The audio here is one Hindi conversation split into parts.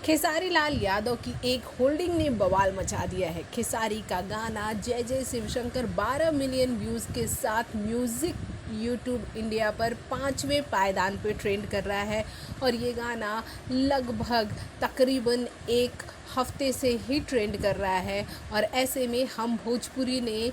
खेसारी लाल यादव की एक होल्डिंग ने बवाल मचा दिया है। खेसारी का गाना जय जय शिवशंकर 12 मिलियन व्यूज़ के साथ म्यूज़िक यूट्यूब इंडिया पर 5वें पायदान पे ट्रेंड कर रहा है और ये गाना लगभग तकरीबन एक हफ्ते से ही ट्रेंड कर रहा है। और ऐसे में हम भोजपुरी ने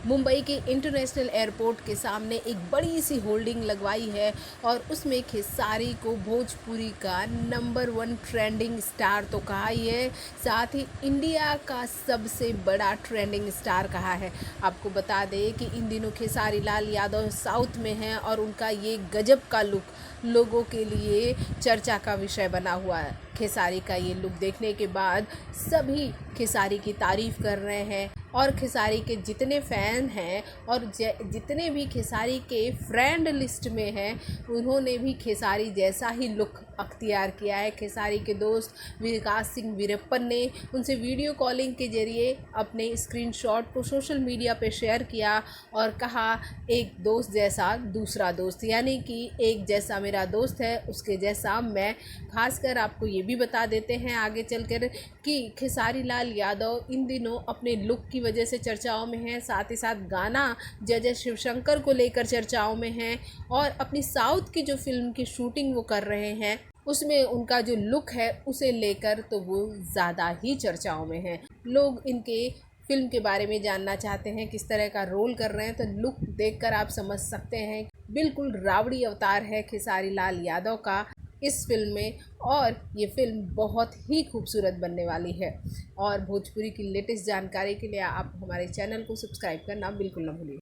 मुंबई के इंटरनेशनल एयरपोर्ट के सामने एक बड़ी सी होल्डिंग लगवाई है और उसमें खेसारी को भोजपुरी का नंबर 1 ट्रेंडिंग स्टार तो कहा ही है, साथ ही इंडिया का सबसे बड़ा ट्रेंडिंग स्टार कहा है। आपको बता दें कि इन दिनों खेसारी लाल यादव साउथ में हैं और उनका ये गजब का लुक लोगों के लिए चर्चा का विषय बना हुआ है। खेसारी का ये लुक देखने के बाद सभी खेसारी की तारीफ़ कर रहे हैं और खेसारी के जितने फ़ैन हैं और जितने भी खेसारी के फ्रेंड लिस्ट में हैं उन्होंने भी खेसारी जैसा ही लुक अख्तियार किया है। खेसारी के दोस्त विकास सिंह वीरप्पन ने उनसे वीडियो कॉलिंग के ज़रिए अपने स्क्रीनशॉट को सोशल मीडिया पे शेयर किया और कहा, एक दोस्त जैसा दूसरा दोस्त, यानी कि एक जैसा मेरा दोस्त है उसके जैसा मैं। खासकर आपको ये भी बता देते हैं आगे चलकर कि खेसारी लाल यादव इन दिनों अपने लुक की वजह से चर्चाओं में हैं, साथ ही साथ गाना जय जय शिवशंकर को लेकर चर्चाओं में हैं और अपनी साउथ की जो फिल्म की शूटिंग वो कर रहे हैं उसमें उनका जो लुक है उसे लेकर तो वो ज़्यादा ही चर्चाओं में हैं। लोग इनके फिल्म के बारे में जानना चाहते हैं, किस तरह का रोल कर रहे हैं, तो लुक देखकर आप समझ सकते हैं बिल्कुल रावड़ी अवतार है खेसारी लाल यादव का इस फिल्म में और ये फिल्म बहुत ही खूबसूरत बनने वाली है। और भोजपुरी की लेटेस्ट जानकारी के लिए आप हमारे चैनल को सब्सक्राइब करना बिल्कुल ना भूलिए।